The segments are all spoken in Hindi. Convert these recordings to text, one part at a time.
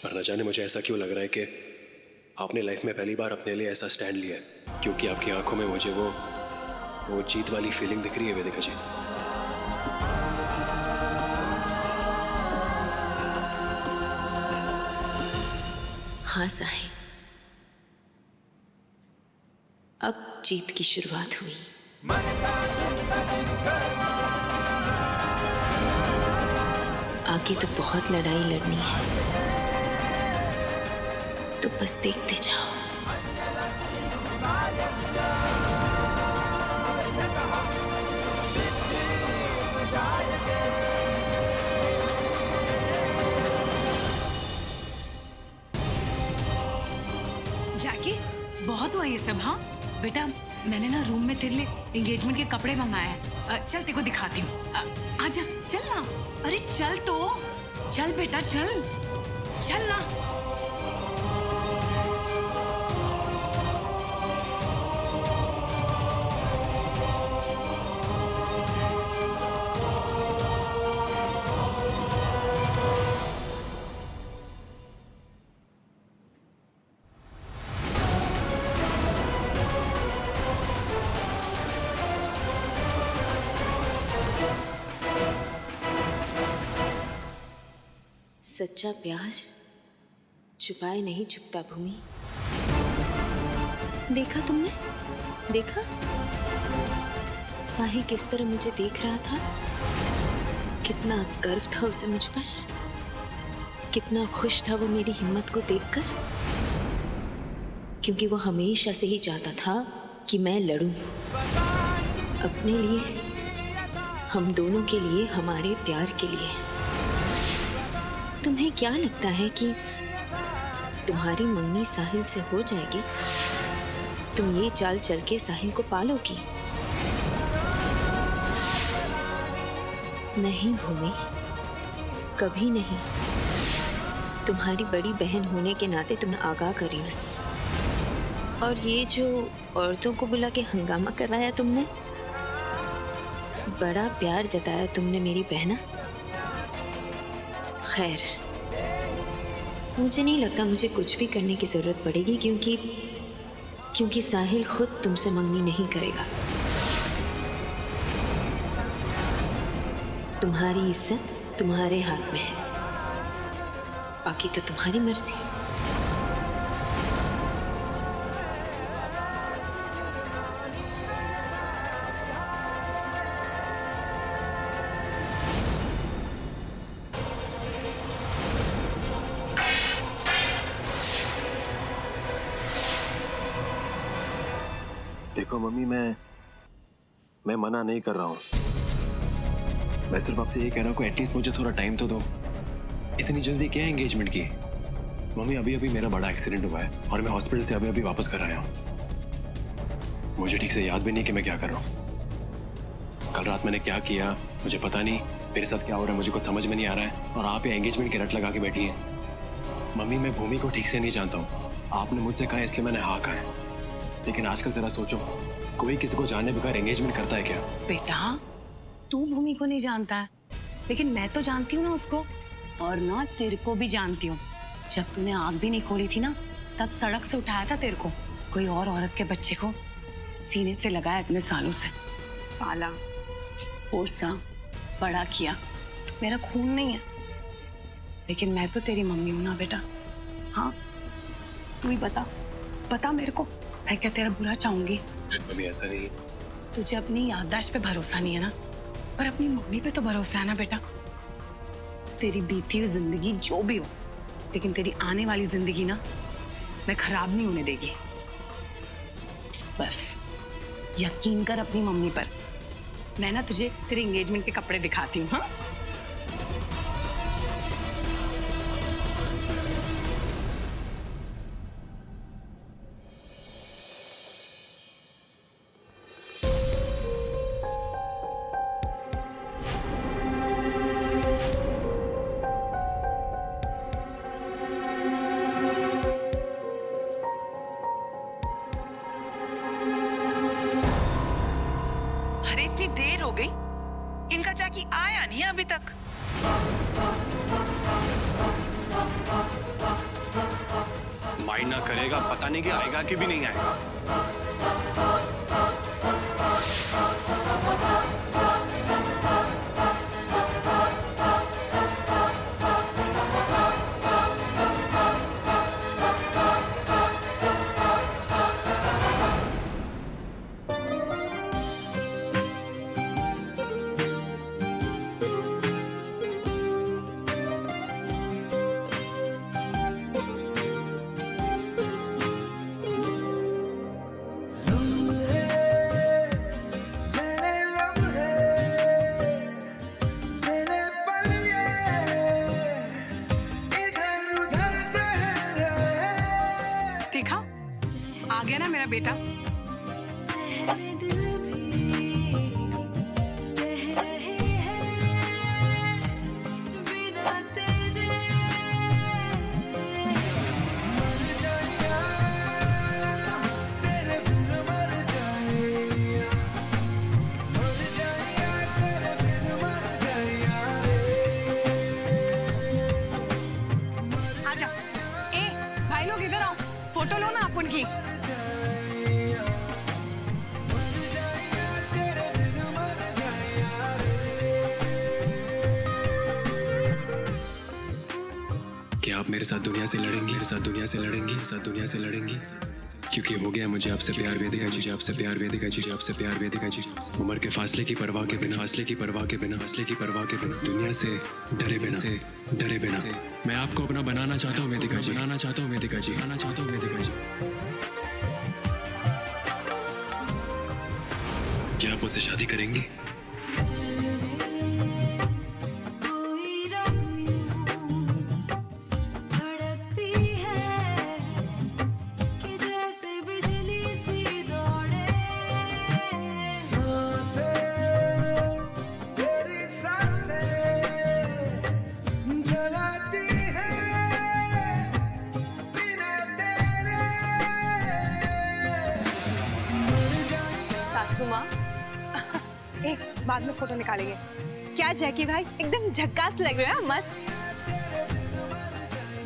पर न जाने मुझे ऐसा क्यों लग रहा है कि आपने लाइफ में पहली बार अपने लिए ऐसा स्टैंड लिया है, क्योंकि आपकी आंखों में मुझे वो जीत वाली फीलिंग दिख रही है वेदिका जी। हाँ साहिल, अब जीत की शुरुआत हुई। आगे तो बहुत लड़ाई लड़नी है, तो बस देखते जाओ। जैकी, बहुत हुआ ये सब। हाँ बेटा, मैंने ना रूम में तेरे लिए एंगेजमेंट के कपड़े मंगाए हैं। चल तेरे को दिखाती हूँ। आजा, चल ना। अरे चल तो, चल बेटा, चल चल ना। सच्चा प्यार छुपाए नहीं छुपता भूमि। देखा तुमने? देखा साहिल किस तरह मुझे देख रहा था? कितना गर्व था उसे मुझ पर, कितना खुश था वो मेरी हिम्मत को देखकर, क्योंकि वो हमेशा से ही चाहता था कि मैं लड़ूं अपने लिए, हम दोनों के लिए, हमारे प्यार के लिए। तुम्हें क्या लगता है कि तुम्हारी मंगनी साहिल से हो जाएगी? तुम ये चाल चल के साहिल को पालोगी? नहीं भूमि, कभी नहीं। तुम्हारी बड़ी बहन होने के नाते तुम्हें आगाह करी बस। और ये जो औरतों को बुला के हंगामा करवाया तुमने, बड़ा प्यार जताया तुमने मेरी बहना। खैर, मुझे नहीं लगता मुझे कुछ भी करने की जरूरत पड़ेगी, क्योंकि साहिल खुद तुमसे मंगनी नहीं करेगा। तुम्हारी इज्जत तुम्हारे हाथ में है, बाकी तो तुम्हारी मर्जी। देखो मम्मी, मैं मना नहीं कर रहा हूँ। मैं सिर्फ आपसे ये कह रहा हूँ कि एटलीस्ट मुझे थोड़ा टाइम तो दो। इतनी जल्दी क्या एंगेजमेंट की? मम्मी, अभी अभी मेरा बड़ा एक्सीडेंट हुआ है और मैं हॉस्पिटल से अभी अभी वापस कर आया हूँ। मुझे ठीक से याद भी नहीं कि मैं क्या कर रहा हूँ। कल रात मैंने क्या किया मुझे पता नहीं, मेरे साथ क्या हो रहा है मुझे कुछ समझ में नहीं आ रहा है, और आप ये एंगेजमेंट की रट लगा के बैठी हैं। मम्मी, मैं भूमि को ठीक से नहीं जानता हूँ। आपने मुझसे कहा इसलिए मैंने हाँ कहा है, लेकिन आजकल जरा सोचो, कोई किसी को जाने बगैर एंगेजमेंट करता है क्या? बेटा, तू भूमि को नहीं जानता है, लेकिन मैं तो जानती हूँ ना उसको, और ना तेरे को भी जानती हूँ। जब तूने आँख भी नहीं खोली थी ना, तब सड़क से उठाया था तेरे को। कोई और औरत के बच्चे को सीने से लगाया, इतने सालों से पाला पोसा बड़ा किया। मेरा खून नहीं है, लेकिन मैं तो तेरी मम्मी हूं ना बेटा। हाँ, तू ही बता मेरे को, मैं क्या तेरा बुरा चाहूंगी? मम्मी, ऐसा नहीं। तुझे अपनी याददाश्त पे भरोसा नहीं है ना, पर अपनी मम्मी पे तो भरोसा है ना बेटा। तेरी बीती हुई जिंदगी जो भी हो, लेकिन तेरी आने वाली जिंदगी ना मैं खराब नहीं होने देगी। बस यकीन कर अपनी मम्मी पर। मैं ना तुझे तेरे एंगेजमेंट के कपड़े दिखाती हूँ। हाँ, इतनी देर हो गई, इनका जैकी आया नहीं है अभी तक। डिसाइड ना करेगा, पता नहीं कि आएगा कि भी नहीं आएगा। देखा, आ गया ना मेरा बेटा। आजा, ए भाई लोग इधर आओ, फोटो लो ना आप उनकी। क्या आप मेरे साथ दुनिया से लड़ेंगे? मेरे साथ दुनिया से लड़ेंगे? मेरे साथ दुनिया से लड़ेंगे? क्योंकि हो गया मुझे आपसे प्यार, वेदिका जी, आपसे प्यार, वेदिका जी, आपसे प्यार, वेदिका जी। उम्र के फासले की परवाह के बिना, फासले की परवाह के बिना, फासले की परवाह के बिना, दुनिया से डरे बिना, से डरे बिना, मैं आपको अपना बनाना चाहता हूँ वेदिका जी, बनाना चाहता हूँ वेदिका जी, बनाना चाहता हूँ वेदिका जी। क्या आप मुझसे शादी करेंगी? सासू माँ, एक बाद में फोटो निकालेंगे। क्या जैकी भाई एकदम झक्कास लग रहा है, मस्त।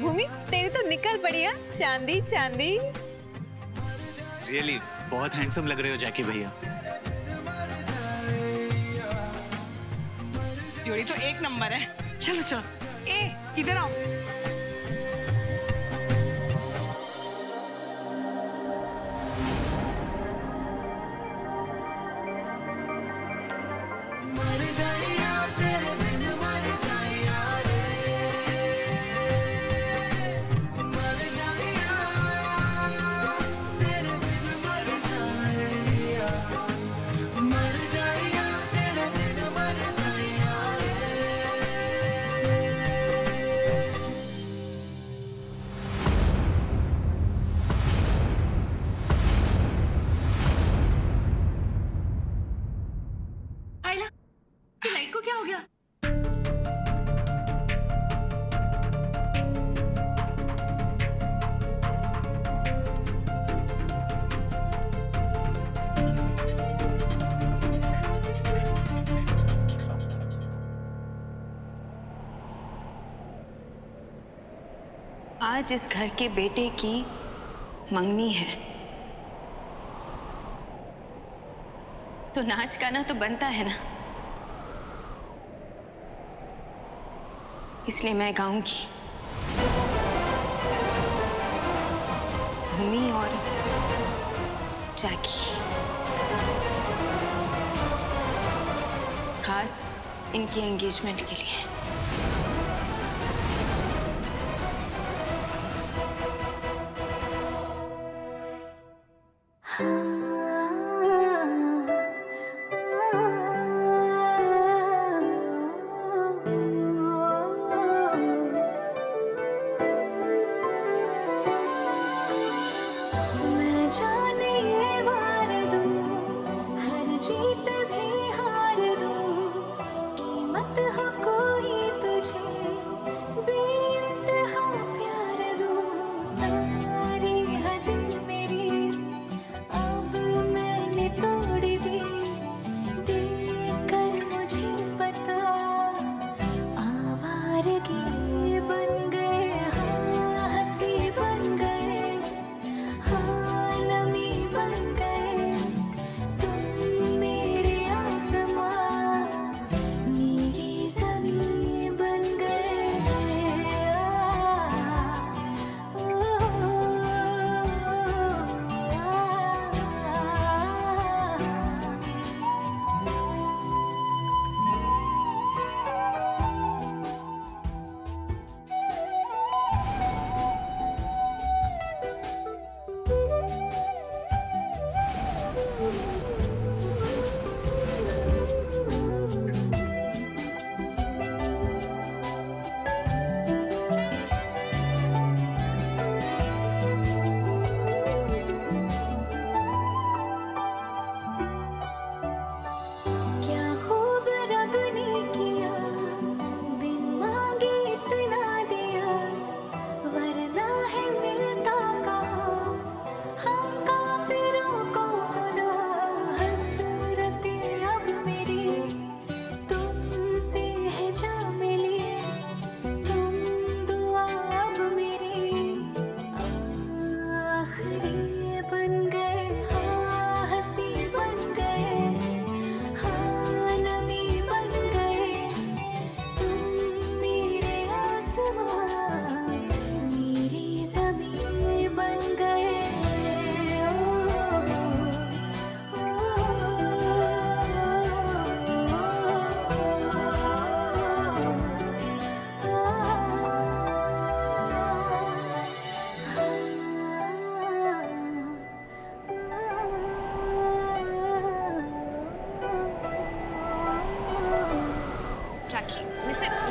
भूमि तेरी तो निकल पड़ी है चांदी चांदी। रियली बहुत हैंडसम लग रहे हो जैकी भैया। जोड़ी तो एक नंबर है। चलो चलो, ए इधर आओ। लाइट को क्या हो गया? आज इस घर के बेटे की मंगनी है, तो नाच गाना तो बनता है ना, इसलिए मैं गाऊंगी। भूमि और जैकी, खास इनकी एंगेजमेंट के लिए। जीत भी हार दूं, कीमत हो कोई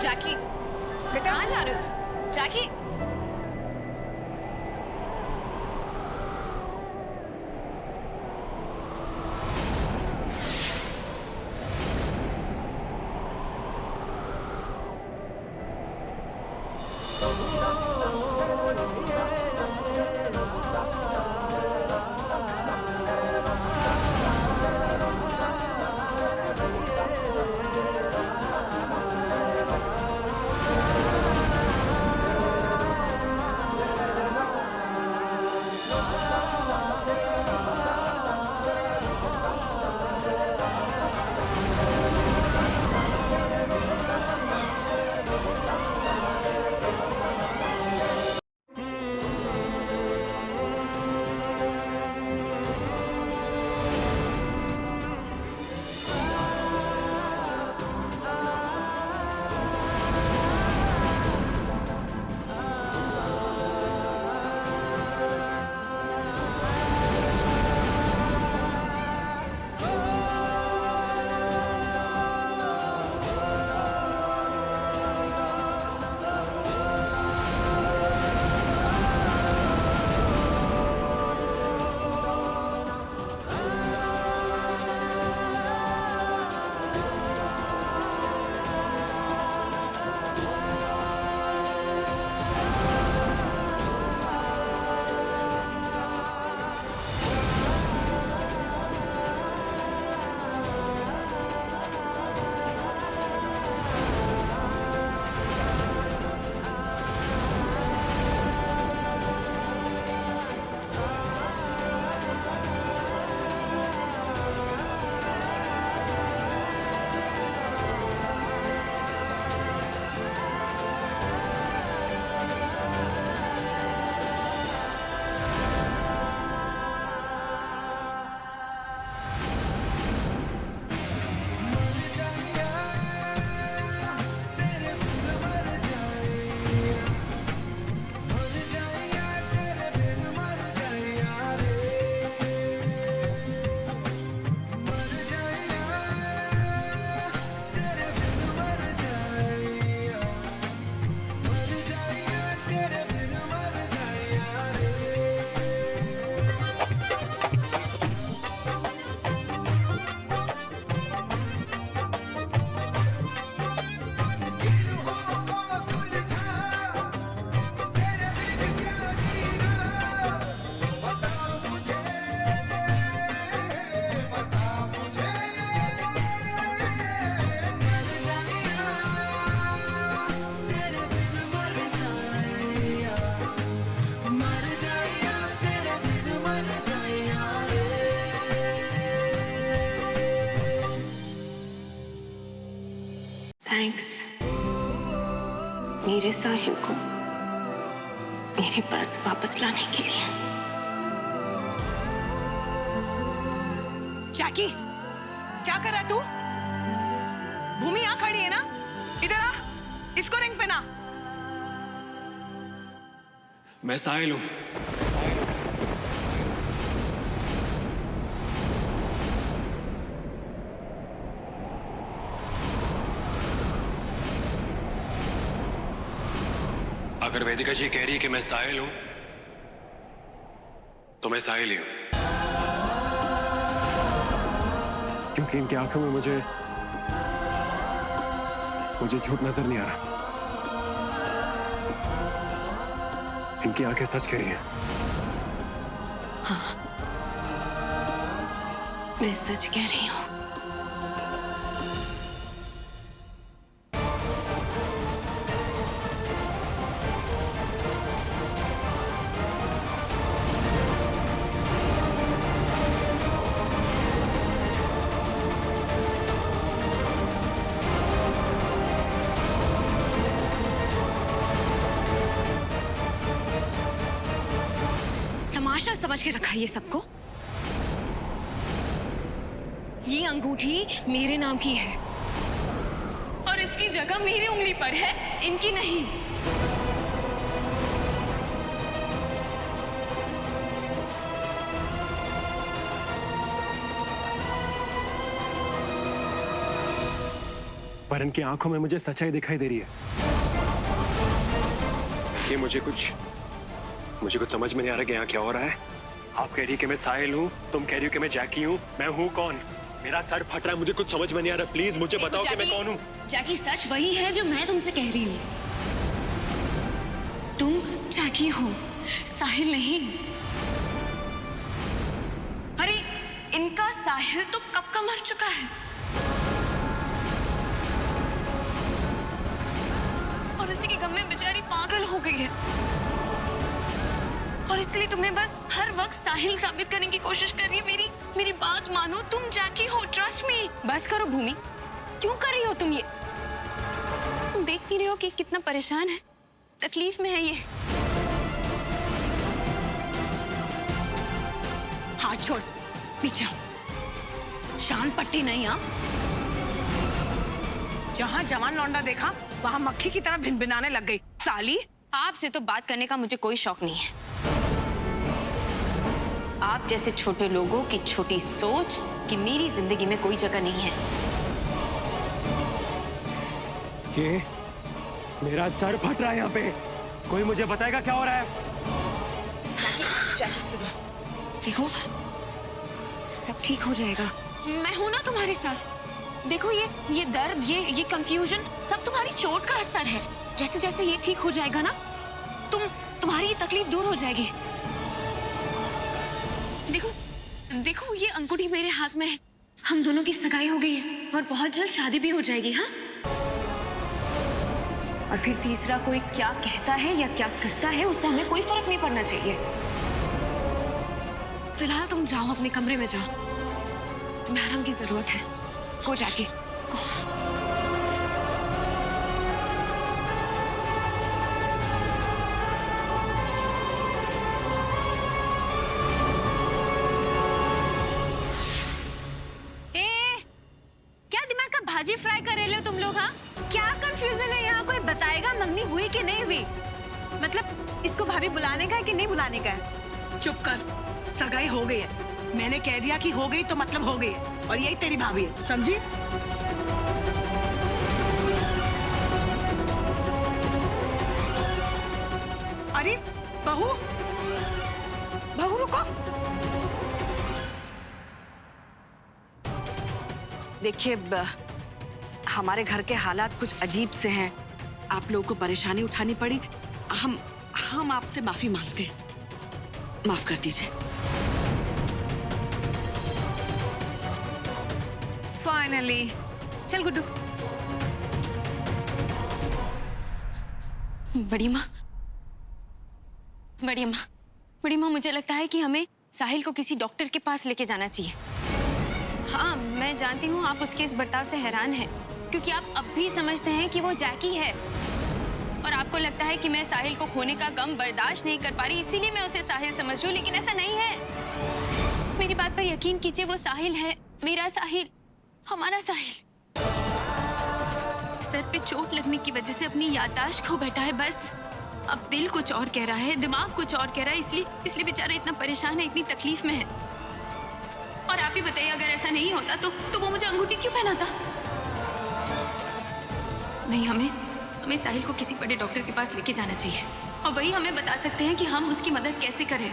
जैकी बेटा कहाँ जा रहे हो तुम? जैकी थैंक्स मेरे साहिल को मेरे पास वापस लाने के लिए। जैकी क्या कर रहा है तू? भूमि यहाँ खड़ी है ना, इधर आ, इसको रिंग पे ना। मैं साहिल हूँ। अगर वेदिका जी कह रही है कि मैं साहिल हूं, तो मैं साहिल ही हूं। क्योंकि इनकी आंखों में मुझे झूठ नजर नहीं आ रहा। इनकी आंखें सच कह रही हैं। हाँ, मैं सच कह रही हूँ। तमाशा समझ के रखा ये सबको। ये अंगूठी मेरे नाम की है और इसकी जगह मेरी उंगली पर है, इनकी नहीं। पर इनकी आंखों में मुझे सच्चाई दिखाई दे रही है कि मुझे कुछ समझ में नहीं आ रहा कि यहाँ क्या हो रहा है। आप कह रही है कि मैं साहिल हूँ, तुम कह रही हो कि मैं जैकी हूँ। मैं हूँ कौन? मेरा सर फट रहा है, मुझे कुछ समझ में नहीं आ रहा। प्लीज मुझे देखो बताओ कि मैं जैकी, कौन हूँ। जैकी सच वही है जो मैं तुमसे कह रही हूँ। तुम जैकी हो, साहिल नहीं। अरे इनका साहिल तो कब का मर चुका है और उसी के गम में बेचारी पागल हो गई है। और इसलिए तुम्हें बस हर वक्त साहिल साबित करने की कोशिश कर रही है। मेरी बात मानो, तुम जैकी हो, ट्रस्ट मी। बस करो भूमि, क्यों कर रही हो तुम ये? तुम देख नहीं रहे हो कि कितना परेशान है, तकलीफ में है ये। हाथ छोड़, पीछे आओ। शान पट्टी नहीं, हाँ? जहाँ जवान लौंडा देखा वहाँ मक्खी की तरह भिनभिनाने लग गई साली। आपसे तो बात करने का मुझे कोई शौक नहीं है। आप जैसे छोटे लोगों की छोटी सोच कि मेरी जिंदगी में कोई जगह नहीं है। ये मेरा सर फट रहा है यहाँ पे। कोई मुझे बताएगा क्या हो रहा है? जैकी सुनो, देखो सब ठीक हो जाएगा। मैं हूं ना तुम्हारे साथ। देखो ये दर्द, ये कंफ्यूजन सब तुम्हारी चोट का असर है। जैसे जैसे ये ठीक हो जाएगा ना, तुम्हारी ये तकलीफ दूर हो जाएगी। देखो ये अंगूठी मेरे हाथ में है। हम दोनों की सगाई हो गई है और बहुत जल्द शादी भी हो जाएगी। हाँ, और फिर तीसरा कोई क्या कहता है या क्या करता है उससे हमें कोई फर्क नहीं पड़ना चाहिए। फिलहाल तुम जाओ, अपने कमरे में जाओ। तुम्हें आराम की जरूरत है। गो जाके गो। भाजी फ्राई कर रहे हो तुम लोग? हाँ, क्या कंफ्यूजन है यहाँ? कोई बताएगा मम्मी हुई कि नहीं हुई? मतलब इसको भाभी बुलाने का है कि नहीं बुलाने का है? चुप कर, सगाई हो गई है। मैंने कह दिया कि हो गई तो मतलब हो गई है, और यही तेरी भाभी है, समझी? अरे बहू, बहू रुको। देखिए, हमारे घर के हालात कुछ अजीब से हैं। आप लोगों को परेशानी उठानी पड़ी। हम आपसे माफी मांगते हैं। माफ कर दीजिए। फाइनली चल गुड्डू। बड़ी माँ, मुझे लगता है कि हमें साहिल को किसी डॉक्टर के पास लेके जाना चाहिए। हाँ, मैं जानती हूँ आप उसके इस बर्ताव से हैरान हैं, क्योंकि आप अब भी समझते हैं कि वो जैकी है और आपको लगता है कि मैं साहिल को खोने का गम बर्दाश्त नहीं कर पा रही, इसीलिए मैं उसे साहिल समझ रही हूँ। लेकिन ऐसा नहीं है। मेरी बात पर यकीन कीजिए, वो साहिल है, मेरा साहिल, हमारा साहिल। सर पे चोट लगने की वजह से अपनी याददाश्त खो बैठा है। बस अब दिल कुछ और कह रहा है, दिमाग कुछ और कह रहा है, इसलिए बेचारा इतना परेशान है, इतनी तकलीफ में है। और आप ही बताइए, अगर ऐसा नहीं होता तो वो मुझे अंगूठी क्यों पहनाता? नहीं, हमें साहिल को किसी बड़े डॉक्टर के पास लेके जाना चाहिए और वही हमें बता सकते हैं कि हम उसकी मदद कैसे करें।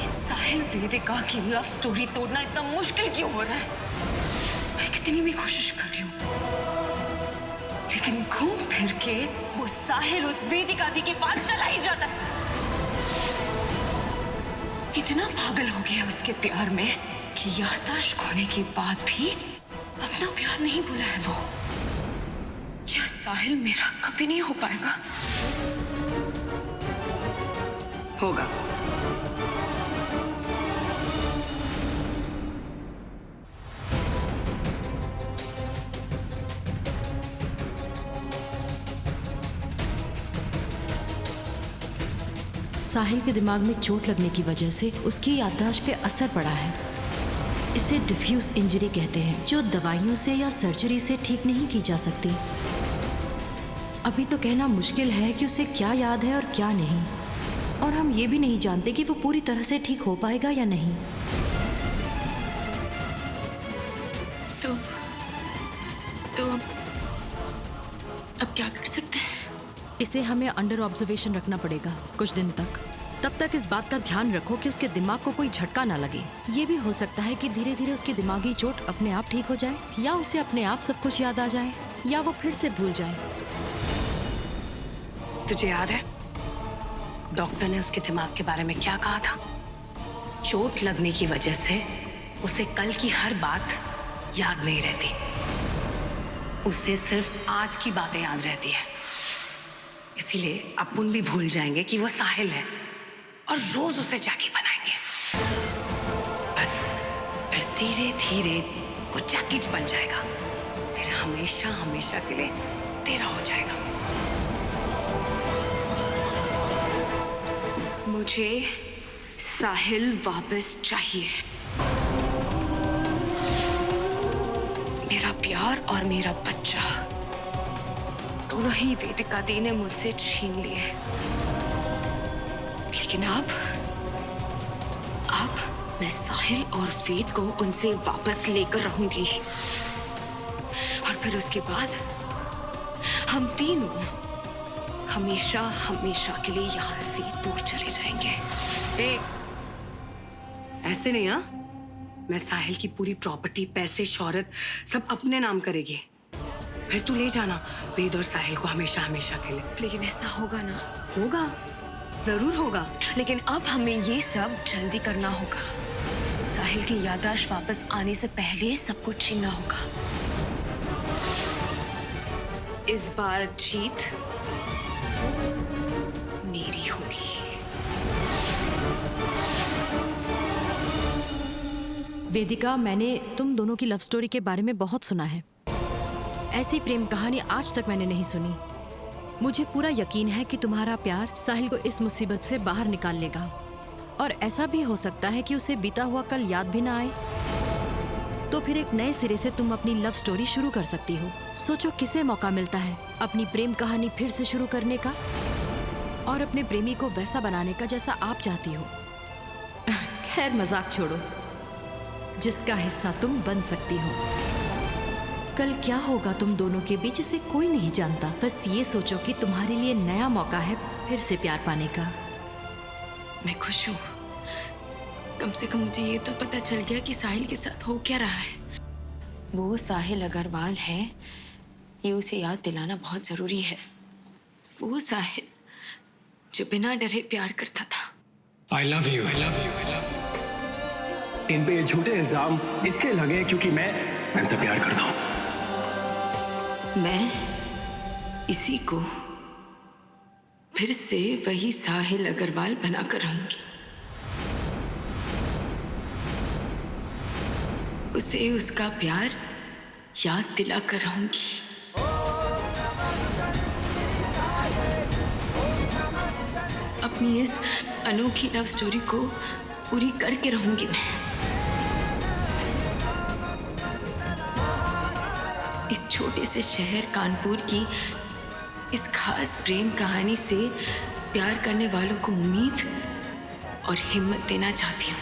साहिल वेदिका की लव स्टोरी तोड़ना इतना मुश्किल क्यों हो रहा है? मैं कितनी भी कोशिश कर रही हूँ, लेकिन घूम फिर के वो साहिल उस वेदिका दी के पास चला ही जाता है। इतना पागल हो गया उसके प्यार में कि याददाश्त खोने के बाद भी अपना प्यार नहीं भूला है वो। यह साहिल मेरा कभी नहीं हो पाएगा। होगा। साहिल के दिमाग में चोट लगने की वजह से उसकी याददाश्त पे असर पड़ा है। इसे डिफ्यूज इंजरी कहते हैं, जो दवाइयों से या सर्जरी से ठीक नहीं की जा सकती। अभी तो कहना मुश्किल है कि उसे क्या याद है और क्या नहीं, और हम ये भी नहीं जानते कि वो पूरी तरह से ठीक हो पाएगा या नहीं। तो अब क्या कर सकते हैं? इसे हमें अंडर ऑब्जर्वेशन रखना पड़ेगा कुछ दिन तक। तब तक इस बात का ध्यान रखो कि उसके दिमाग को कोई झटका ना लगे। ये भी हो सकता है कि धीरे धीरे उसकी दिमागी चोट अपने आप ठीक हो जाए, या उसे अपने आप सब कुछ याद आ जाए, या वो फिर से भूल जाए। तुझे याद है डॉक्टर ने उसके दिमाग के बारे में क्या कहा था? चोट लगने की वजह से उसे कल की हर बात याद नहीं रहती, उसे सिर्फ आज की बातें याद रहती है। इसीलिए अपन भी भूल जाएंगे कि वो साहिल है और रोज उसे जैकी बनाएंगे। बस फिर धीरे धीरे वो जैकी बन जाएगा, फिर हमेशा हमेशा के लिए तेरा हो जाएगा। मुझे साहिल वापस चाहिए। मेरा प्यार और मेरा बच्चा दोनों ही वेदिका दी ने मुझसे छीन लिए। लेकिन अब मैं साहिल और वेद को उनसे वापस लेकर रहूंगी, और फिर उसके बाद हम तीनों हमेशा हमेशा के लिए यहाँ से दूर चले जाएंगे। ऐसे नहीं, हाँ? मैं साहिल की पूरी प्रॉपर्टी, पैसे, शौहरत सब अपने नाम करेगी। फिर तू ले जाना वेद और साहिल को हमेशा हमेशा के लिए। लेकिन ऐसा होगा ना? होगा, जरूर होगा। लेकिन अब हमें ये सब जल्दी करना होगा। साहिल की याददाश्त वापस आने से पहले सब कुछ छीनना होगा। इस बार जीत मेरी होगी। वेदिका, मैंने तुम दोनों की लव स्टोरी के बारे में बहुत सुना है। ऐसी प्रेम कहानी आज तक मैंने नहीं सुनी। मुझे पूरा यकीन है कि तुम्हारा प्यार साहिल को इस मुसीबत से बाहर निकाल लेगा, और ऐसा भी हो सकता है कि उसे बीता हुआ कल याद भी ना आए। तो फिर एक नए सिरे से तुम अपनी लव स्टोरी शुरू कर सकती हो। सोचो किसे मौका मिलता है अपनी प्रेम कहानी फिर से शुरू करने का, और अपने प्रेमी को वैसा बनाने का जैसा आप चाहती हो। खैर, मजाक छोड़ो, जिसका हिस्सा तुम बन सकती हो। कल क्या होगा तुम दोनों के बीच इसे कोई नहीं जानता। बस ये सोचो कि तुम्हारे लिए नया मौका है फिर से प्यार पाने का। मैं खुश हूँ। कम से कम मुझे ये तो पता चल गया कि साहिल के साथ हो क्या रहा है। वो साहिल अग्रवाल है, ये उसे याद दिलाना बहुत जरूरी है। वो साहिल जो बिना डरे प्यार करता था। I love you, I love you, I love you। इन पे ये झूठे इल्जाम इसलिए लगे क्योंकि मैं इनसे प्यार करता हूँ। मैं इसी को फिर से वही साहिल अग्रवाल बनाकर रहूंगी। उसे उसका प्यार याद दिलाकर रहूंगी। अपनी इस अनोखी लव स्टोरी को पूरी करके रहूंगी मैं। इस छोटे से शहर कानपुर की इस खास प्रेम कहानी से प्यार करने वालों को उम्मीद और हिम्मत देना चाहती हूँ।